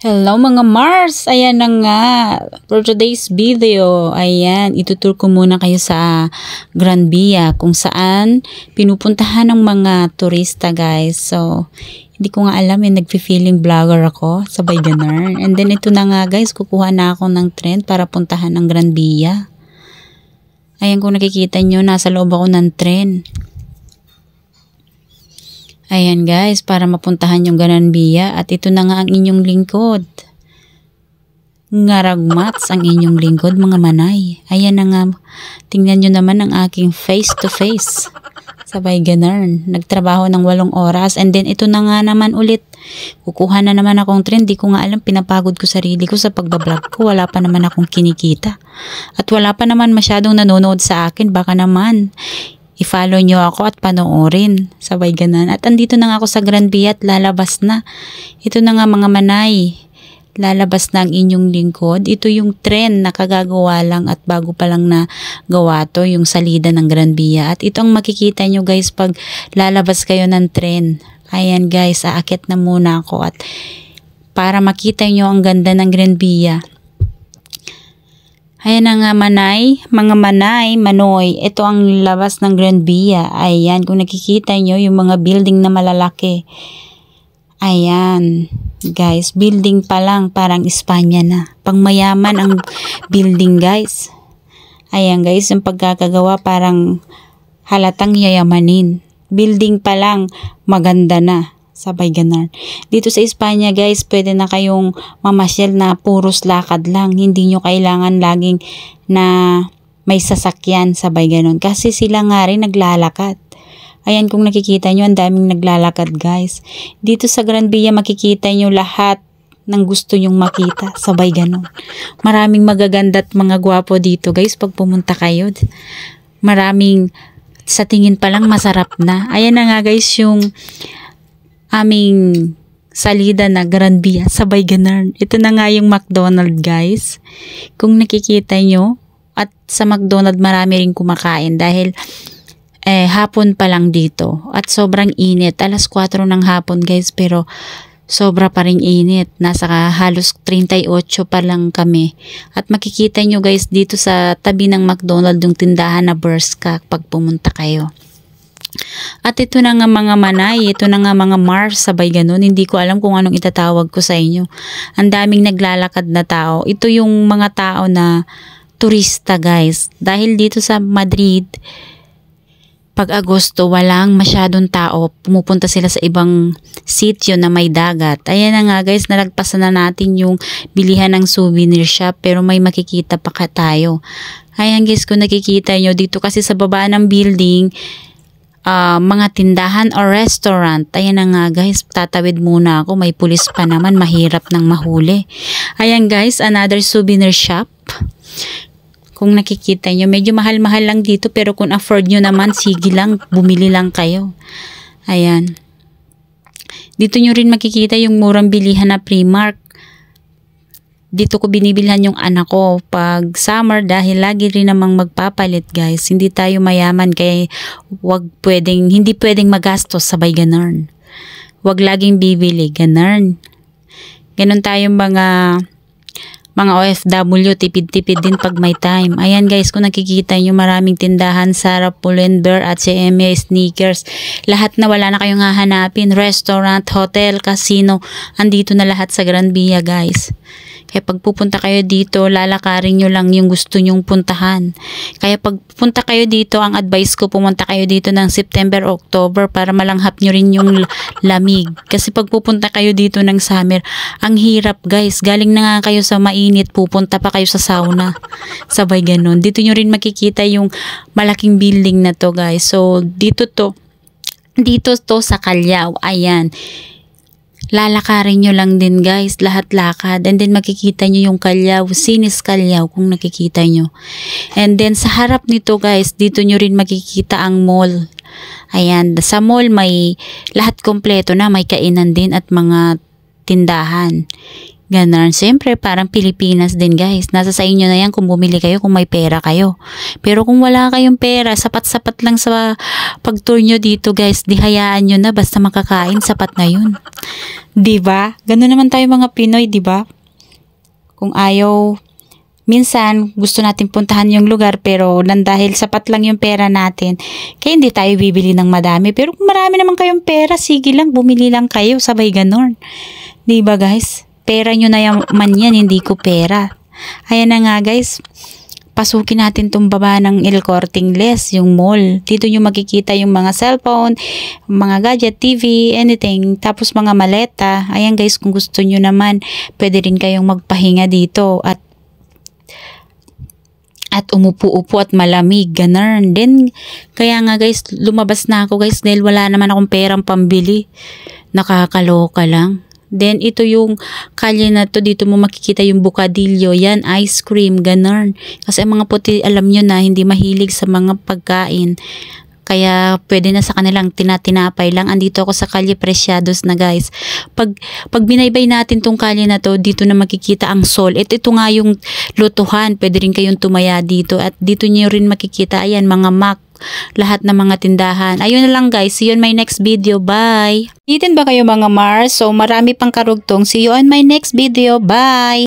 Hello mga Mars! Ayan na nga. For today's video, ayan, itutur ko muna kayo sa Gran Via kung saan pinupuntahan ng mga turista guys. So, hindi ko nga alam nagfi-feeling vlogger ako. Sabay ganun. And then ito na nga guys, kukuha na ako ng tren para puntahan ng Gran Via. Ayan kung nakikita nyo, nasa loob ako ng tren. Ayan guys, para mapuntahan yung Gran Via at ito na nga ang inyong lingkod. Ngaragmats ang inyong lingkod mga manay. Ayan na nga, tingnan nyo naman ang aking face to face. Sabay ganun, nagtrabaho ng 8 oras and then ito na nga naman ulit. Kukuha na naman akong tren, di ko nga alam, pinapagod ko sarili ko sa pagbablog ko. Wala pa naman akong kinikita. At wala pa naman masyadong nanonood sa akin, baka naman i-follow nyo ako at panoorin. Sabay ganan. At andito na nga ako sa Gran Via at lalabas na. Ito na nga mga manay. Lalabas na ang inyong lingkod. Ito yung tren na kagagawa lang at bago pa lang na gawa to, yung salida ng Gran Via. At ito ang makikita nyo guys pag lalabas kayo ng tren. Ayan guys, aakit na muna ako at para makita nyo ang ganda ng Gran Via. Ayan na nga manay, mga manay, manoy, ito ang labas ng Gran Via. Ayan, kung nakikita nyo yung mga building na malalaki. Ayan, guys, building pa lang, parang Espanya na. Pangmayaman ang building guys. Ayan guys, yung pagkakagawa parang halatang yayamanin. Building pa lang, maganda na. Sabay ganun. Dito sa Espanya guys, pwede na kayong mamasyal na puros lakad lang. Hindi nyo kailangan laging na may sasakyan. Sabay ganun. Kasi sila nga rin naglalakad. Ayan kung nakikita nyo, ang daming naglalakad guys. Dito sa Gran Via makikita nyo lahat ng gusto nyong makita. Sabay ganun. Maraming magaganda at mga gwapo dito guys pag pumunta kayo. Maraming sa tingin pa lang masarap na. Ayan na nga guys yung aming salida na Gran Via, sabay ganun. Ito na nga yung McDonald's guys. Kung nakikita nyo, at sa McDonald's marami rin kumakain dahil hapon pa lang dito. At sobrang init. Alas 4 ng hapon guys, pero sobra pa rin init. Nasa halos 38 pa lang kami. At makikita nyo guys dito sa tabi ng McDonald's yung tindahan na Bershka pag pumunta kayo. At ito na nga mga manay, ito na nga mga Mars, sabay ganun. Hindi ko alam kung anong itatawag ko sa inyo. Ang daming naglalakad na tao. Ito yung mga tao na turista guys. Dahil dito sa Madrid, pag Agosto, walang masyadong tao. Pumupunta sila sa ibang sitio na may dagat. Ayan na nga guys, nalagpasan na natin yung bilihan ng souvenir shop. Pero may makikita pa tayo. Ayan guys, kung nakikita nyo, dito kasi sa baba ng building, mga tindahan o restaurant. Ayan na nga guys, tatawid muna ako. May pulis pa naman, mahirap nang mahuli. Ayan guys, another souvenir shop. Kung nakikita nyo, medyo mahal-mahal lang dito pero kung afford nyo naman, sige lang, bumili lang kayo. Ayan. Dito nyo rin makikita yung murang bilihan na Primark. Dito ko binibilhan yung anak ko pag summer dahil lagi rin namang magpapalit guys. Hindi tayo mayaman kaya hindi pwedeng magastos sabay ganun. Wag laging bibili, ganun. Ganun tayong mga OFW, tipid-tipid din pag may time. Ayan guys, kung nakikita nyo maraming tindahan, Sarah, Pull&Bear at CMA, sneakers. Lahat na wala na kayong hahanapin. Restaurant, hotel, casino. Andito na lahat sa Gran Via guys. Kaya pag pupunta kayo dito, lalakarin nyo lang yung gusto nyong puntahan. Kaya pag pupunta kayo dito, ang advice ko, pumunta kayo dito ng September, October para malanghap nyo rin yung lamig. Kasi pag pupunta kayo dito ng summer, ang hirap guys. Galing na nga kayo sa mainit, pupunta pa kayo sa sauna. Sabay ganun. Dito nyo rin makikita yung malaking building na to guys. So, dito to sa Callao. Ayan. Lalakarin nyo lang din guys, lahat lakad. And then makikita nyo yung Callao, Sinis Callao kung nakikita nyo. And then sa harap nito guys, dito nyo rin makikita ang mall. Ayan, sa mall may lahat kompleto na, may kainan din at mga tindahan. Ganon. Siyempre, parang Pilipinas din guys. Nasa sa inyo na yan kung bumili kayo, kung may pera kayo. Pero kung wala kayong pera, sapat-sapat lang sa pag-tour nyo dito guys, di hayaan nyo na basta makakain, sapat na yun. Diba? Ganon naman tayo mga Pinoy, diba? Kung ayaw, minsan gusto natin puntahan yung lugar pero dahil sapat lang yung pera natin, kaya hindi tayo bibili ng madami. Pero kung marami naman kayong pera, sige lang, bumili lang kayo, sabay ganon. Diba guys? Pera nyo na yaman yan, hindi ko pera. Ayan na nga guys, pasukin natin tong baba ng El Corte Inglés, yung mall. Dito nyo makikita yung mga cellphone, mga gadget, TV, anything. Tapos mga maleta. Ayan guys, kung gusto nyo naman, pwede rin kayong magpahinga dito at umupo-upo at malamig, ganun. Then, kaya nga guys, lumabas na ako guys dahil wala naman akong perang pambili. Nakakaloka lang. Then, ito yung kalye na to. Dito mo makikita yung bocadillo. Yan, ice cream, ganun. Kasi ang mga puti, alam nyo na, hindi mahilig sa mga pagkain. Kaya, pwede na sa kanilang tinatinapay lang. Andito ako sa kalye Preciados na guys. Pag binaybay natin tong kalye na to, dito na makikita ang Sol. Ito nga yung lutuhan. Pwede rin kayong tumaya dito. At dito nyo rin makikita, ayan, mga Mac. Lahat ng mga tindahan. Ayun na lang guys. See you on my next video. Bye! Itin ba kayo mga Mars? So marami pang karugtong. See you on my next video. Bye!